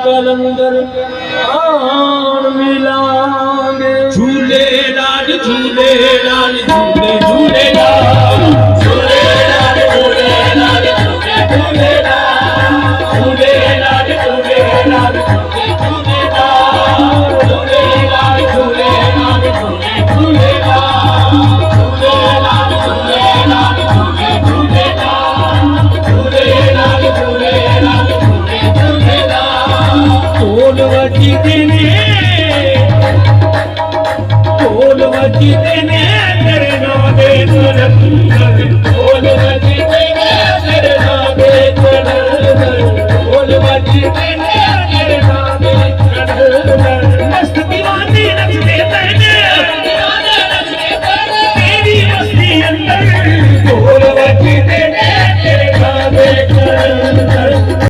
कलंदर आन मिलांगे। झूले लाल झूले लाल झूले झूले लाल झूले लाल झूले लाल झूले झूले लाल झूले लाल झूले लाल झूले झूले लाल झूले लाल झूले लाल झूले झूले लाल झूले लाल झूले लाल झूले झूले लाल झूले लाल झूले लाल झूले झूले लाल ढोलवती देने ढोलवती देने तेरे नाम दे